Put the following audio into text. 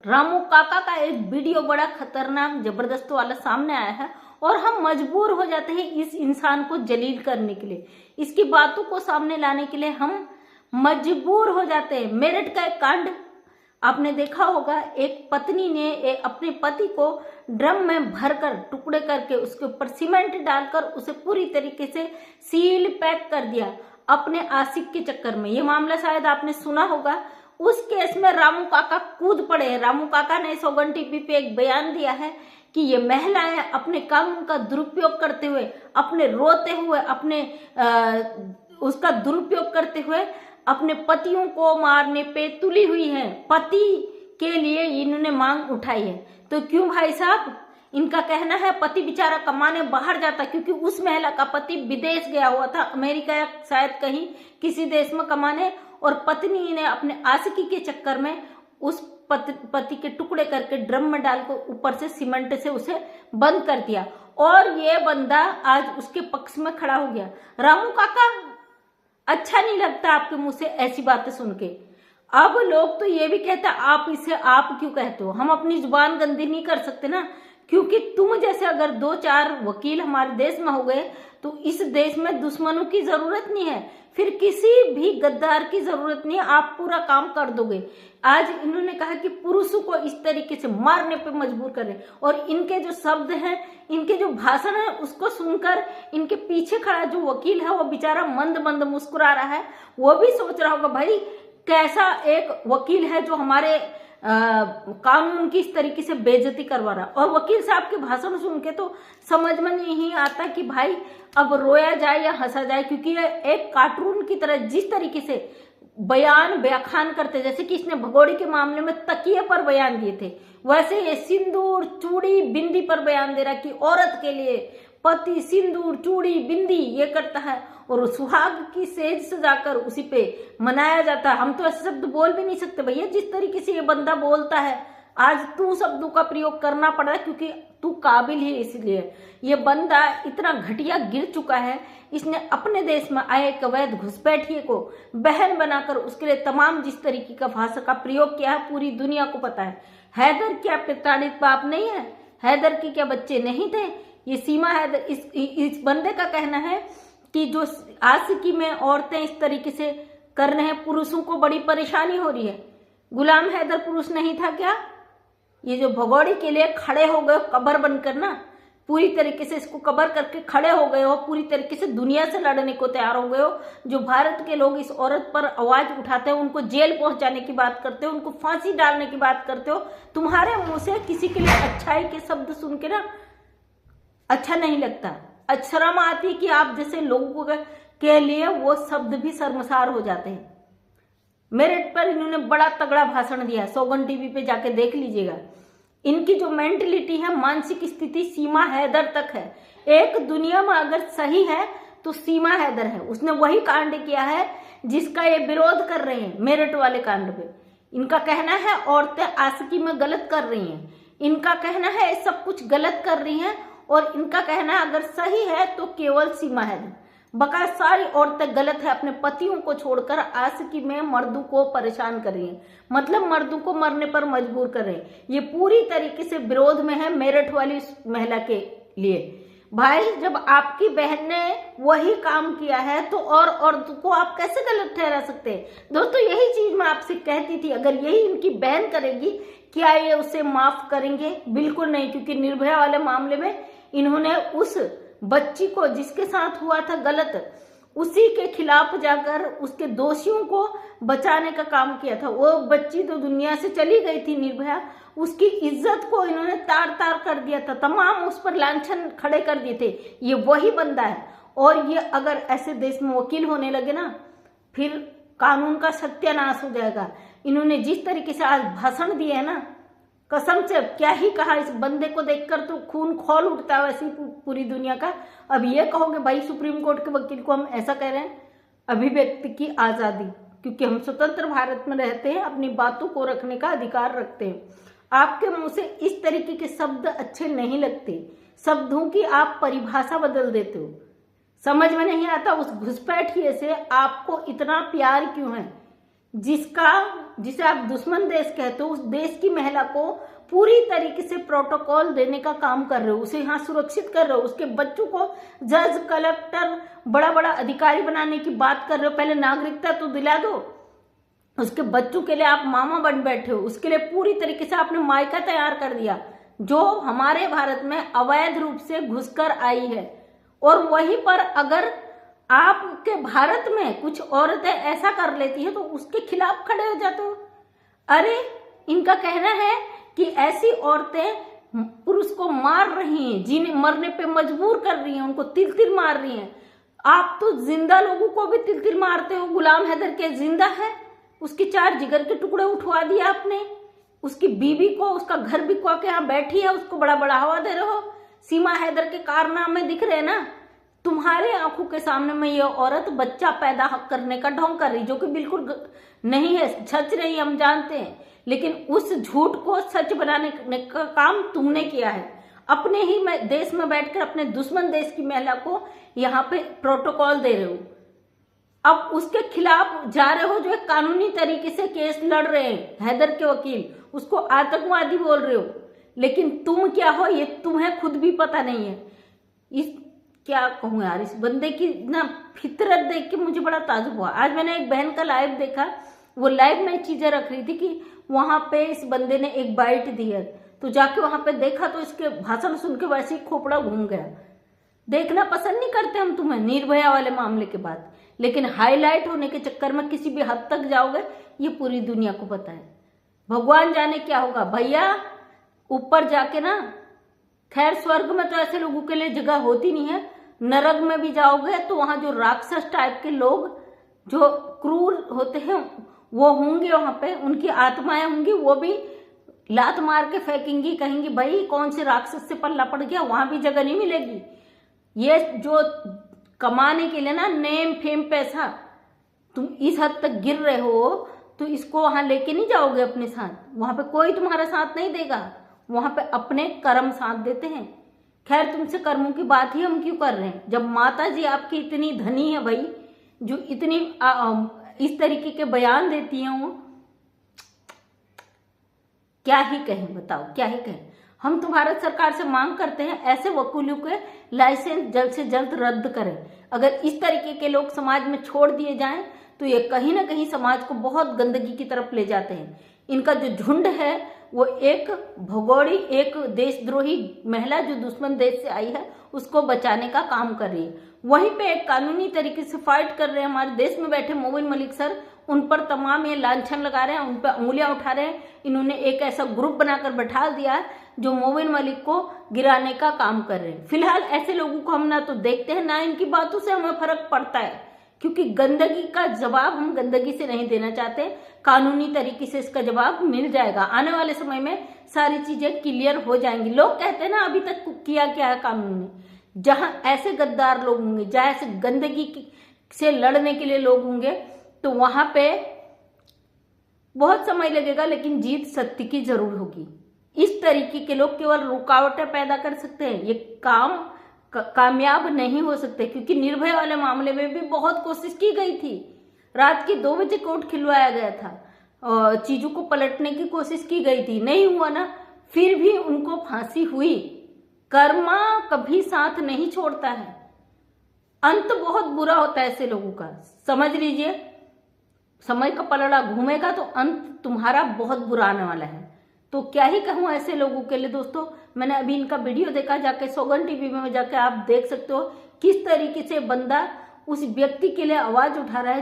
रामू काका का एक वीडियो बड़ा खतरनाक जबरदस्त वाला सामने आया है और हम मजबूर हो जाते हैं इस इंसान को जलील करने के लिए, इसकी बातों को सामने लाने के लिए हम मजबूर हो जाते हैं। मेरठ का एक कांड आपने देखा होगा, एक पत्नी ने अपने पति को ड्रम में भरकर टुकड़े करके उसके ऊपर सीमेंट डालकर उसे पूरी तरीके से सील पैक कर दिया अपने आशिक के चक्कर में। ये मामला शायद आपने सुना होगा। उस केस में रामू काका कूद पड़े। रामू काका ने सोगन टीवी पे एक बयान दिया है कि ये महिलाएं अपने कानून का दुरुपयोग करते हुए, अपने रोते हुए, अपने उसका दुरुपयोग करते हुए अपने पतियों को मारने पे तुली हुई हैं। पति के लिए इन्होंने मांग उठाई है। तो क्यों भाई साहब, इनका कहना है पति बेचारा कमाने बाहर जाता, क्योंकि उस महिला का पति विदेश गया हुआ था, अमेरिका या शायद कहीं किसी देश में कमाने, और पत्नी ने अपने आशिकी के चक्कर में उस पति के टुकड़े करके ड्रम में डालकर ऊपर से सीमेंट से उसे बंद कर दिया, और ये बंदा आज उसके पक्ष में खड़ा हो गया। रामू काका, अच्छा नहीं लगता आपके मुंह से ऐसी बातें सुन के। अब लोग तो ये भी कहते आप इसे आप क्यों कहते हो। हम अपनी जुबान गंदी नहीं कर सकते ना, क्योंकि तुम जैसे अगर 2-4 वकील हमारे देश में हो गए तो इस देश में दुश्मनों की जरूरत नहीं है, फिर किसी भी गद्दार की जरूरत नहीं है, आप पूरा काम कर दोगे। आज इन्होंने कहा कि पुरुषों को इस तरीके से मारने पे मजबूर करें, और इनके जो शब्द हैं, इनके जो भाषण है, उसको सुनकर इनके पीछे खड़ा जो वकील है वो बेचारा मंद मंद मुस्कुरा रहा है। वो भी सोच रहा होगा भाई कैसा एक वकील है जो हमारे कानून की इस तरीके से बेइज्जती करवा रहा। और वकील साहब के भाषण सुन के तो समझ में नहीं आता कि भाई अब रोया जाए या हंसा जाए, क्योंकि ये एक कार्टून की तरह जिस तरीके से बयान व्याख्यान करते, जैसे कि इसने भगोड़ी के मामले में तकिए पर बयान दिए थे, वैसे ये सिंदूर चूड़ी बिंदी पर बयान दे रहा कि औरत के लिए पति सिंदूर चूड़ी बिंदी ये करता है और सुहाग की सेज सजाकर उसी पे मनाया जाता है। हम तो ऐसे शब्द बोल भी नहीं सकते भैया जिस तरीके से ये बंदा बोलता है। आज तू शब्दों का प्रयोग करना पड़ रहा है क्योंकि तू काबिल है, इसलिए ये बंदा इतना घटिया गिर चुका है। इसने अपने देश में आए एक अवैध घुसपैठिए को बहन बनाकर उसके लिए तमाम जिस तरीके का भाषा का प्रयोग किया है पूरी दुनिया को पता है। हैदर क्या प्रताड़ित बाप नहीं है? हैदर के क्या बच्चे नहीं थे? ये सीमा हैदर, इस बंदे का कहना है कि जो आशिकी में औरतें इस तरीके से कर रहे हैं, पुरुषों को बड़ी परेशानी हो रही है। गुलाम हैदर पुरुष नहीं था क्या? ये जो भगोड़ी के लिए खड़े हो गए कबर बनकर ना, पूरी तरीके से इसको कबर करके खड़े हो गए हो, पूरी तरीके से दुनिया से लड़ने को तैयार हो गए हो। जो भारत के लोग इस औरत पर आवाज उठाते हैं, उनको जेल पहुंचाने की बात करते हो, उनको फांसी डालने की बात करते हो, तुम्हारे मुंह से किसी के लिए अच्छाई के शब्द सुन के ना अच्छा नहीं लगता। शर्म आती है कि आप जैसे लोगों के लिए वो शब्द भी शर्मसार हो जाते हैं। मेरिट पर इन्होंने बड़ा तगड़ा भाषण दिया, सोगन टीवी पे जाके देख लीजिएगा। इनकी जो मेंटलिटी है, मानसिक स्थिति सीमा हैदर तक है। एक दुनिया में अगर सही है तो सीमा हैदर है। उसने वही कांड किया है जिसका ये विरोध कर रहे हैं। मेरठ वाले कांड पे इनका कहना है औरतें आशिकी में गलत कर रही हैं, इनका कहना है सब कुछ गलत कर रही हैं, और इनका कहना है अगर सही है तो केवल सीमा हैदर। बका सारी औरतें गलत है, अपने पतियों को छोड़कर आशिकी में मर्दों को परेशान कर रही हैं, मतलब मर्दों को मरने पर मजबूर कर रहे हैं। ये पूरी तरीके से विरोध में है मेरठ वाली महिला के लिए। भाई जब आपकी बहन ने वही काम किया है तो और औरतों को आप कैसे गलत ठहरा सकते हैं? दोस्तों यही चीज मैं आपसे कहती थी, अगर यही इनकी बहन करेगी क्या ये उसे माफ करेंगे? बिल्कुल नहीं, क्योंकि निर्भया वाले मामले में इन्होंने उस बच्ची को जिसके साथ हुआ था गलत, उसी के खिलाफ जाकर उसके दोषियों को बचाने का काम किया था। वो बच्ची तो दुनिया से चली गई थी निर्भया, उसकी इज्जत को इन्होंने तार तार कर दिया था, तमाम उस पर लांछन खड़े कर दिए थे। ये वही बंदा है, और ये अगर ऐसे देश में वकील होने लगे ना फिर कानून का सत्यानाश हो जाएगा। इन्होंने जिस तरीके से आज भाषण दिए है ना, कसम से क्या ही कहा, इस बंदे को देखकर तो खून खौल उठता है वैसी पूरी दुनिया का। अब ये कहोगे भाई सुप्रीम कोर्ट के वकील को हम ऐसा कह रहे हैं, अभिव्यक्ति की आजादी, क्योंकि हम स्वतंत्र भारत में रहते हैं, अपनी बातों को रखने का अधिकार रखते हैं। आपके मुंह से इस तरीके के शब्द अच्छे नहीं लगते, शब्दों की आप परिभाषा बदल देते हो। समझ में नहीं आता उस घुसपैठिए से आपको इतना प्यार क्यों है जिसे आप दुश्मन देश कहते हो, उस देश की महिला को पूरी तरीके से प्रोटोकॉल देने का काम कर रहे हो, उसे यहाँ सुरक्षित कर रहे हो, उसके बच्चों को जज, कलेक्टर, बड़ा बड़ा अधिकारी बनाने की बात कर रहे हो। पहले नागरिकता तो दिला दो, उसके बच्चों के लिए आप मामा बन बैठे हो, उसके लिए पूरी तरीके से आपने मायका तैयार कर दिया, जो हमारे भारत में अवैध रूप से घुसकर आई है। और वहीं पर अगर आपके भारत में कुछ औरतें ऐसा कर लेती है तो उसके खिलाफ खड़े हो जाते हो। अरे इनका कहना है कि ऐसी औरतें पुरुष को मार रही हैं, जीने मरने पे मजबूर कर रही हैं, उनको तिल तिल मार रही हैं। आप तो जिंदा लोगों को भी तिल तिल मारते हो। गुलाम हैदर के जिंदा है, उसके 4 जिगर के टुकड़े उठवा दिए आपने, उसकी बीवी को, उसका घर बिकवा के यहाँ बैठी है, उसको बड़ा बढ़ावा दे रहे हो। सीमा हैदर के कारनामे दिख रहे हैं ना तुम्हारे आंखों के सामने में। ये औरत बच्चा पैदा करने का ढोंग कर रही, जो कि बिल्कुल नहीं है, सच नहीं, हम जानते हैं, लेकिन उस झूठ को सच बनाने का काम तुमने किया है। अपने ही देश में बैठकर अपने दुश्मन देश की महिला को यहाँ पे प्रोटोकॉल दे रहे हो। अब उसके खिलाफ जा रहे हो, जो एक कानूनी तरीके से केस लड़ रहे हैं हैदर के वकील, उसको आतंकवादी बोल रहे हो। लेकिन तुम क्या हो ये तुम्हें खुद भी पता नहीं है। इस क्या कहूँ यार, इस बंदे की ना फितरत देख के मुझे बड़ा ताज्जुब हुआ। आज मैंने एक बहन का लाइव देखा, वो लाइव में चीजें रख रही थी कि वहां पे इस बंदे ने एक बाइट दी है, तो जाके वहां पे देखा तो इसके भाषण सुन के वैसे ही खोपड़ा घूम गया। देखना पसंद नहीं करते हम तुम्हें निर्भया वाले मामले के बाद, लेकिन हाईलाइट होने के चक्कर में किसी भी हद तक जाओगे, ये पूरी दुनिया को पता है। भगवान जाने क्या होगा भैया ऊपर जाके ना। खैर स्वर्ग में तो ऐसे लोगों के लिए जगह होती नहीं है, नरक में भी जाओगे तो वहां जो राक्षस टाइप के लोग जो क्रूर होते हैं वो होंगे, वहां पे उनकी आत्माएं होंगी, वो भी लात मार के फेंकेंगी, कहेंगी भाई कौन से राक्षस से पल्ला पड़ गया, वहां भी जगह नहीं मिलेगी। ये जो कमाने के लिए ना नेम फेम पैसा तुम इस हद तक गिर रहे हो, तो इसको वहां लेके नहीं जाओगे अपने साथ, वहां पे कोई तुम्हारा साथ नहीं देगा, वहां पे अपने कर्म साथ देते हैं। खैर तुमसे कर्मों की बात ही हम क्यों कर रहे हैं, जब माता जी आपकी इतनी धनी है भाई, जो इतनी इस तरीके के बयान देती हैं, वो क्या ही कहें, बताओ क्या ही कहें। हम तो भारत सरकार से मांग करते हैं ऐसे वकीलों के लाइसेंस जल्द से जल्द रद्द करें। अगर इस तरीके के लोग समाज में छोड़ दिए जाएं तो ये कहीं ना कहीं समाज को बहुत गंदगी की तरफ ले जाते हैं। इनका जो झुंड है वो एक भगोड़ी, एक देशद्रोही महिला जो दुश्मन देश से आई है उसको बचाने का काम कर रही है। वहीं पे एक कानूनी तरीके से फाइट कर रहे हैं हमारे देश में बैठे मोमिन मलिक सर, उन पर तमाम ये लांछन लगा रहे हैं, उन पर उंगलियां उठा रहे हैं। इन्होंने एक ऐसा ग्रुप बनाकर बैठा दिया है जो मोमिन मलिक को गिराने का काम कर रहे हैं। फिलहाल ऐसे लोगों को हम ना तो देखते हैं, ना इनकी बातों से हमें फर्क पड़ता है, क्योंकि गंदगी का जवाब हम गंदगी से नहीं देना चाहते। कानूनी तरीके से इसका जवाब मिल जाएगा। आने वाले समय में सारी चीजें क्लियर हो जाएंगी। लोग कहते हैं ना अभी तक किया क्या है कानून ने, जहां ऐसे गद्दार लोग होंगे, जहां ऐसे गंदगी से लड़ने के लिए लोग होंगे, तो वहां पे बहुत समय लगेगा, लेकिन जीत सत्य की जरूर होगी। इस तरीके के लोग केवल रुकावटें पैदा कर सकते हैं, ये काम कामयाब नहीं हो सकते, क्योंकि निर्भया वाले मामले में भी बहुत कोशिश की गई थी। रात के 2 बजे कोर्ट खिलवाया गया था, चीजों को पलटने की कोशिश की गई थी, नहीं हुआ ना, फिर भी उनको फांसी हुई। कर्मा कभी साथ नहीं छोड़ता है, अंत बहुत बुरा होता है ऐसे लोगों का, समझ लीजिए। समय का पलड़ा घूमेगा तो अंत तुम्हारा बहुत बुरा आने वाला है। तो क्या ही कहूँ ऐसे लोगों के लिए। दोस्तों मैंने अभी इनका वीडियो देखा, जाके सौगन टीवी में जाके आप देख सकते हो किस तरीके से बंदा उस व्यक्ति के लिए आवाज उठा रहा है